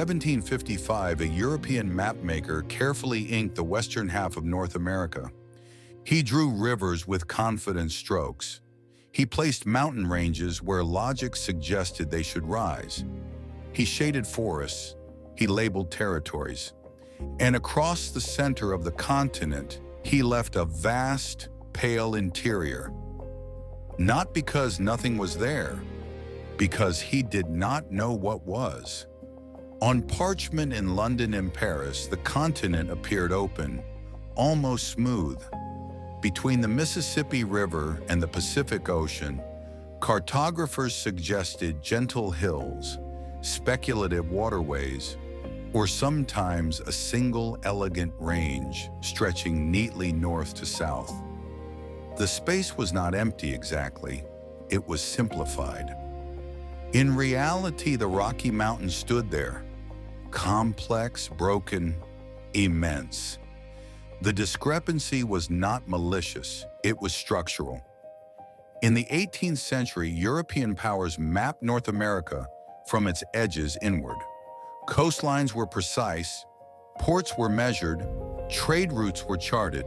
1755, a European mapmaker carefully inked the western half of North America. He drew rivers with confident strokes. He placed mountain ranges where logic suggested they should rise. He shaded forests. He labeled territories. And across the center of the continent, he left a vast, pale interior. Not because nothing was there, because he did not know what was. On parchment in London and Paris, the continent appeared open, almost smooth. Between the Mississippi River and the Pacific Ocean, cartographers suggested gentle hills, speculative waterways, or sometimes a single elegant range stretching neatly north to south. The space was not empty exactly, it was simplified. In reality, the Rocky Mountains stood there, complex, broken, immense. The discrepancy was not malicious, it was structural. In the 18th century, European powers mapped North America from its edges inward. Coastlines were precise, ports were measured, trade routes were charted.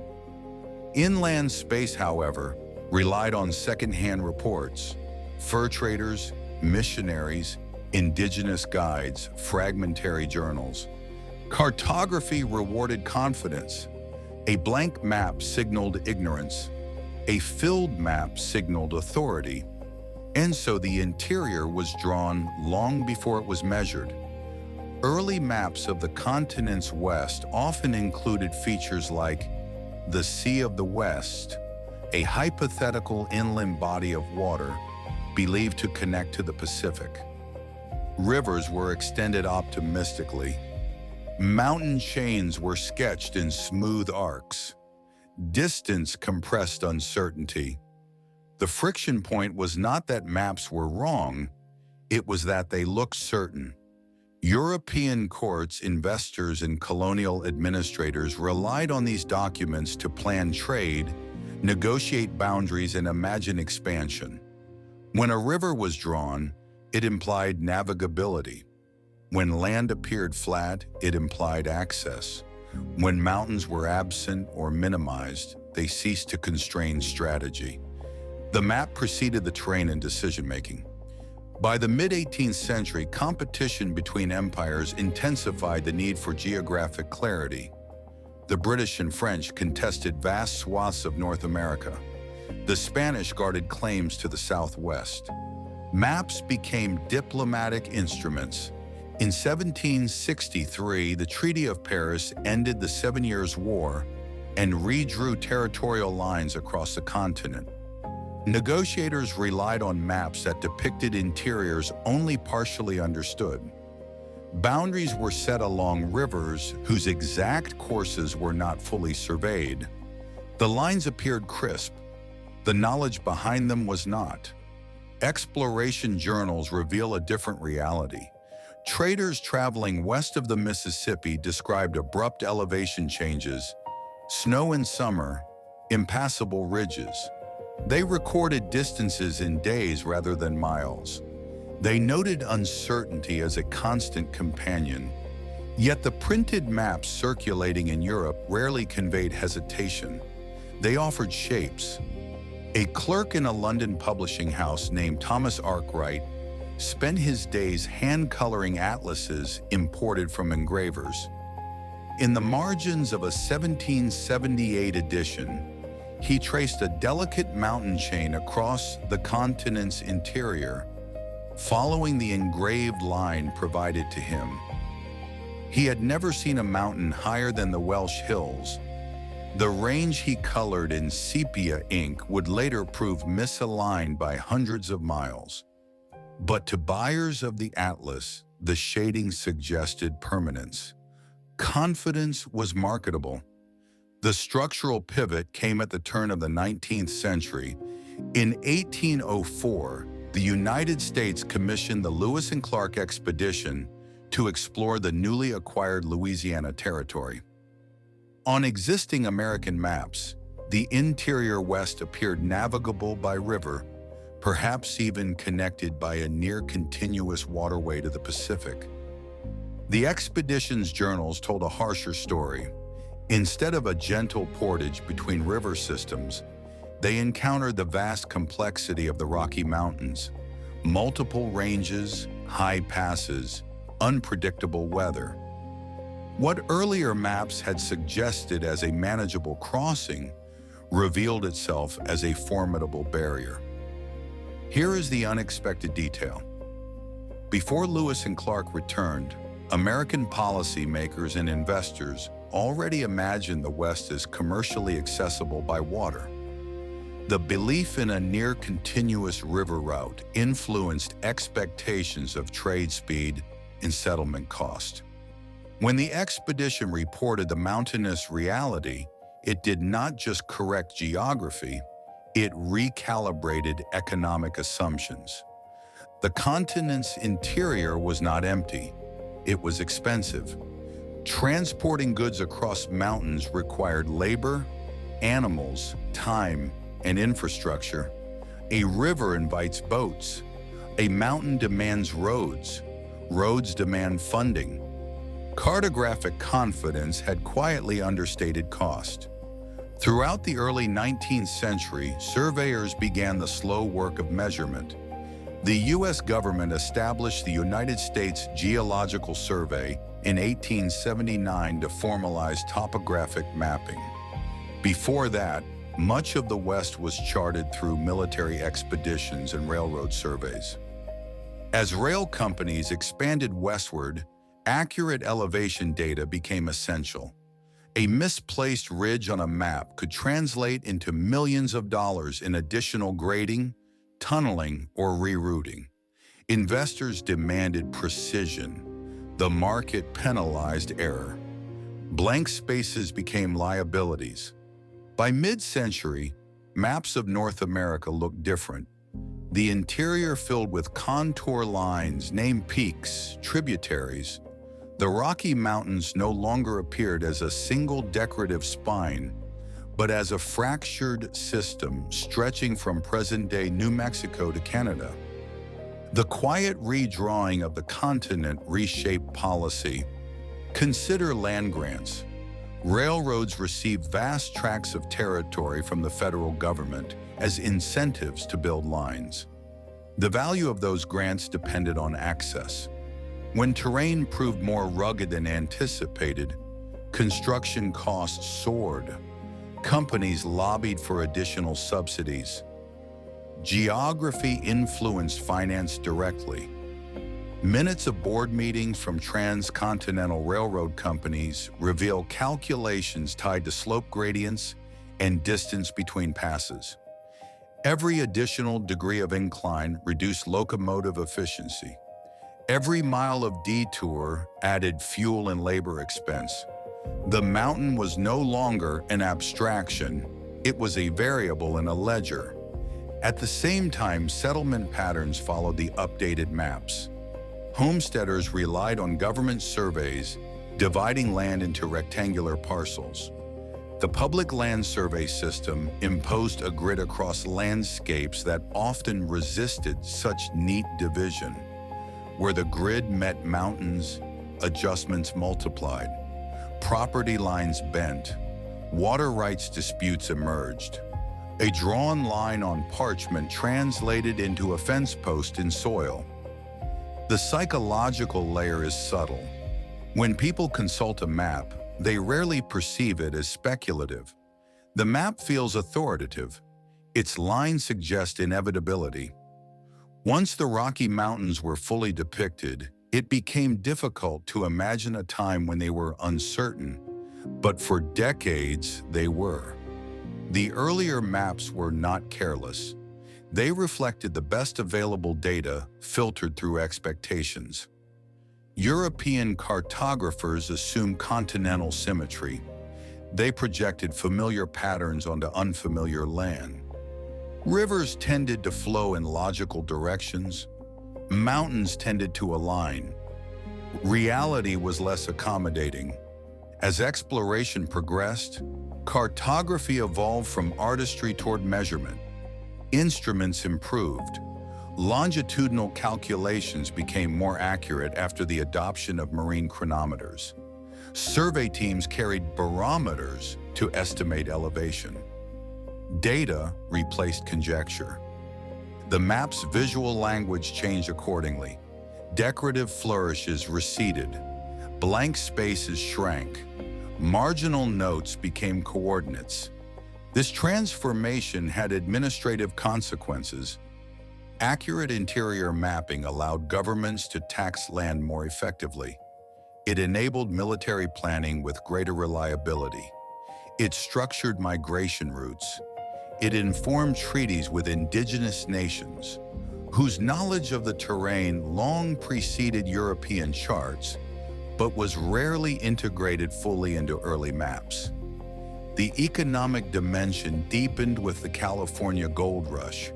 Inland space, however, relied on second-hand reports. Fur traders, missionaries, indigenous guides, fragmentary journals. Cartography rewarded confidence. A blank map signaled ignorance. A filled map signaled authority. And so the interior was drawn long before it was measured. Early maps of the continent's west often included features like the Sea of the West, a hypothetical inland body of water believed to connect to the Pacific. Rivers were extended optimistically. Mountain chains were sketched in smooth arcs. Distance compressed uncertainty. The friction point was not that maps were wrong, it was that they looked certain. European courts, investors, and colonial administrators relied on these documents to plan trade, negotiate boundaries, and imagine expansion. When a river was drawn, it implied navigability. When land appeared flat, it implied access. When mountains were absent or minimized, they ceased to constrain strategy. The map preceded the terrain in decision-making. By the mid-18th century, competition between empires intensified the need for geographic clarity. The British and French contested vast swaths of North America. The Spanish guarded claims to the southwest. Maps became diplomatic instruments. In 1763, the Treaty of Paris ended the 7 Years' War and redrew territorial lines across the continent. Negotiators relied on maps that depicted interiors only partially understood. Boundaries were set along rivers whose exact courses were not fully surveyed. The lines appeared crisp. The knowledge behind them was not. Exploration journals reveal a different reality. Traders traveling west of the Mississippi described abrupt elevation changes, snow in summer, impassable ridges. They recorded distances in days rather than miles. They noted uncertainty as a constant companion. Yet the printed maps circulating in Europe rarely conveyed hesitation. They offered shapes. A clerk in a London publishing house named Thomas Arkwright spent his days hand-coloring atlases imported from engravers. In the margins of a 1778 edition, he traced a delicate mountain chain across the continent's interior, following the engraved line provided to him. He had never seen a mountain higher than the Welsh hills. The range he colored in sepia ink would later prove misaligned by hundreds of miles. But to buyers of the atlas, the shading suggested permanence. Confidence was marketable. The structural pivot came at the turn of the 19th century. In 1804, the United States commissioned the Lewis and Clark expedition to explore the newly acquired Louisiana Territory. On existing American maps, the interior West appeared navigable by river, perhaps even connected by a near-continuous waterway to the Pacific. The expedition's journals told a harsher story. Instead of a gentle portage between river systems, they encountered the vast complexity of the Rocky Mountains, multiple ranges, high passes, unpredictable weather. What earlier maps had suggested as a manageable crossing revealed itself as a formidable barrier. Here is the unexpected detail. Before Lewis and Clark returned, American policymakers and investors already imagined the West as commercially accessible by water. The belief in a near-continuous river route influenced expectations of trade speed and settlement cost. When the expedition reported the mountainous reality, it did not just correct geography, it recalibrated economic assumptions. The continent's interior was not empty, it was expensive. Transporting goods across mountains required labor, animals, time, and infrastructure. A river invites boats. A mountain demands roads. Roads demand funding. Cartographic confidence had quietly understated cost. Throughout the early 19th century, surveyors began the slow work of measurement. The U.S. government established the United States Geological Survey in 1879 to formalize topographic mapping. Before that, much of the West was charted through military expeditions and railroad surveys. As rail companies expanded westward, accurate elevation data became essential. A misplaced ridge on a map could translate into millions of dollars in additional grading, tunneling, or rerouting. Investors demanded precision. The market penalized error. Blank spaces became liabilities. By mid-century, maps of North America looked different. The interior filled with contour lines, named peaks, tributaries. The Rocky Mountains no longer appeared as a single decorative spine, but as a fractured system stretching from present-day New Mexico to Canada. The quiet redrawing of the continent reshaped policy. Consider land grants. Railroads received vast tracts of territory from the federal government as incentives to build lines. The value of those grants depended on access. When terrain proved more rugged than anticipated, construction costs soared. Companies lobbied for additional subsidies. Geography influenced finance directly. Minutes of board meetings from transcontinental railroad companies reveal calculations tied to slope gradients and distance between passes. Every additional degree of incline reduced locomotive efficiency. Every mile of detour added fuel and labor expense. The mountain was no longer an abstraction, it was a variable in a ledger. At the same time, settlement patterns followed the updated maps. Homesteaders relied on government surveys, dividing land into rectangular parcels. The public land survey system imposed a grid across landscapes that often resisted such neat division. Where the grid met mountains, adjustments multiplied. Property lines bent. Water rights disputes emerged. A drawn line on parchment translated into a fence post in soil. The psychological layer is subtle. When people consult a map, they rarely perceive it as speculative. The map feels authoritative. Its lines suggest inevitability. Once the Rocky Mountains were fully depicted, it became difficult to imagine a time when they were uncertain, but for decades they were. The earlier maps were not careless. They reflected the best available data filtered through expectations. European cartographers assumed continental symmetry. They projected familiar patterns onto unfamiliar land. Rivers tended to flow in logical directions. Mountains tended to align. Reality was less accommodating. As exploration progressed, cartography evolved from artistry toward measurement. Instruments improved. Longitudinal calculations became more accurate after the adoption of marine chronometers. Survey teams carried barometers to estimate elevation. Data replaced conjecture. The map's visual language changed accordingly. Decorative flourishes receded. Blank spaces shrank. Marginal notes became coordinates. This transformation had administrative consequences. Accurate interior mapping allowed governments to tax land more effectively. It enabled military planning with greater reliability. It structured migration routes. It informed treaties with indigenous nations, whose knowledge of the terrain long preceded European charts, but was rarely integrated fully into early maps. The economic dimension deepened with the California gold rush.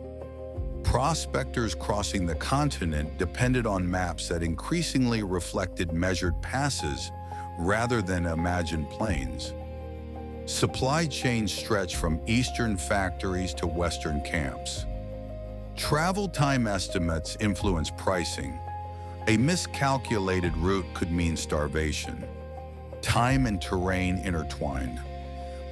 Prospectors crossing the continent depended on maps that increasingly reflected measured passes rather than imagined plains. Supply chains stretched from eastern factories to western camps. Travel time estimates influenced pricing. A miscalculated route could mean starvation. Time and terrain intertwined.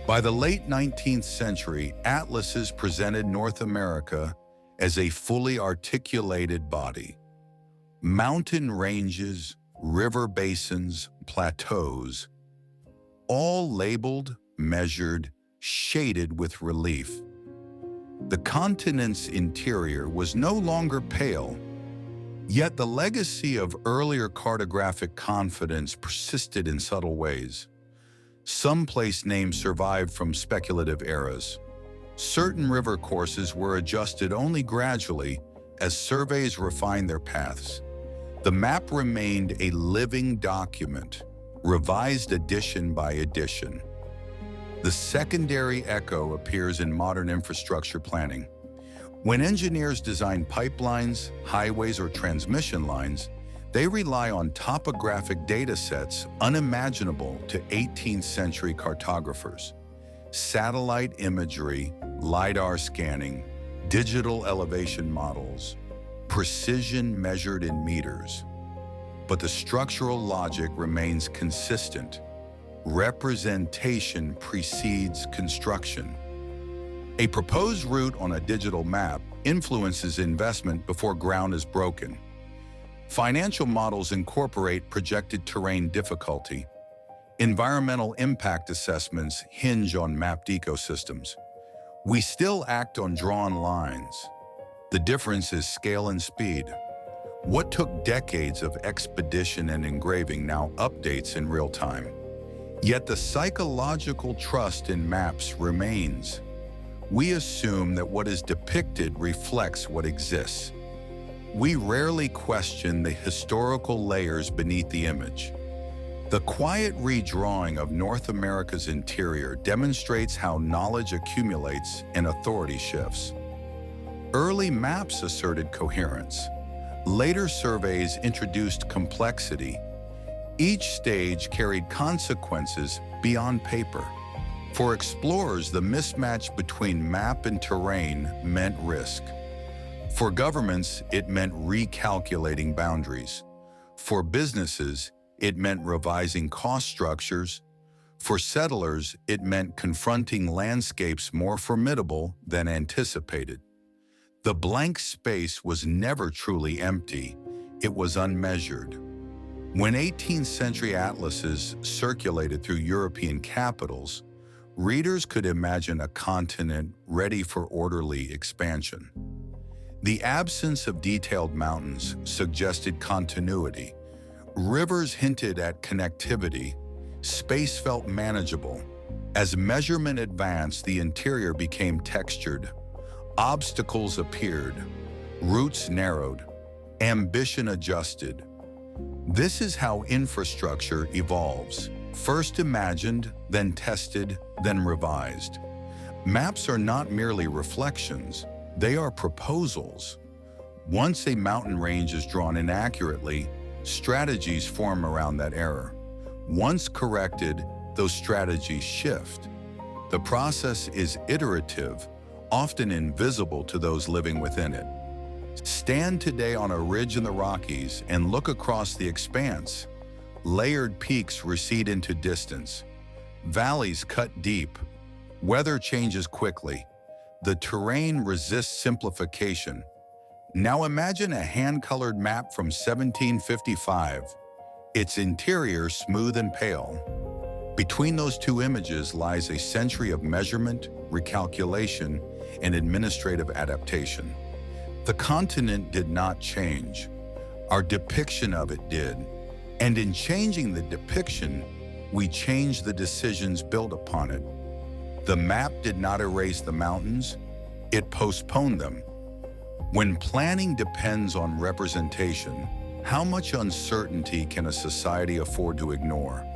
By the late 19th century, atlases presented North America as a fully articulated body. Mountain ranges, river basins, plateaus, all labeled, measured, shaded with relief. The continent's interior was no longer pale, yet the legacy of earlier cartographic confidence persisted in subtle ways. Some place names survived from speculative eras. Certain river courses were adjusted only gradually as surveys refined their paths. The map remained a living document, revised edition by edition. The secondary echo appears in modern infrastructure planning. When engineers design pipelines, highways, or transmission lines, they rely on topographic data sets unimaginable to 18th century cartographers. Satellite imagery, LiDAR scanning, digital elevation models, precision measured in meters. But the structural logic remains consistent. Representation precedes construction. A proposed route on a digital map influences investment before ground is broken. Financial models incorporate projected terrain difficulty. Environmental impact assessments hinge on mapped ecosystems. We still act on drawn lines. The difference is scale and speed. What took decades of expedition and engraving now updates in real time. Yet the psychological trust in maps remains. We assume that what is depicted reflects what exists. We rarely question the historical layers beneath the image. The quiet redrawing of North America's interior demonstrates how knowledge accumulates and authority shifts. Early maps asserted coherence. Later surveys introduced complexity. Each stage carried consequences beyond paper. For explorers, the mismatch between map and terrain meant risk. For governments, it meant recalculating boundaries. For businesses, it meant revising cost structures. For settlers, it meant confronting landscapes more formidable than anticipated. The blank space was never truly empty, it was unmeasured. When 18th century atlases circulated through European capitals, readers could imagine a continent ready for orderly expansion. The absence of detailed mountains suggested continuity. Rivers hinted at connectivity. Space felt manageable. As measurement advanced, the interior became textured. Obstacles appeared. Routes narrowed. Ambition adjusted. This is how infrastructure evolves. First imagined, then tested, then revised. Maps are not merely reflections, they are proposals. Once a mountain range is drawn inaccurately, strategies form around that error. Once corrected, those strategies shift. The process is iterative, often invisible to those living within it. Stand today on a ridge in the Rockies and look across the expanse. Layered peaks recede into distance. Valleys cut deep. Weather changes quickly. The terrain resists simplification. Now imagine a hand-colored map from 1755. Its interior smooth and pale. Between those two images lies a century of measurement, recalculation, and administrative adaptation. The continent did not change. Our depiction of it did. And in changing the depiction, we changed the decisions built upon it. The map did not erase the mountains, it postponed them. When planning depends on representation, how much uncertainty can a society afford to ignore?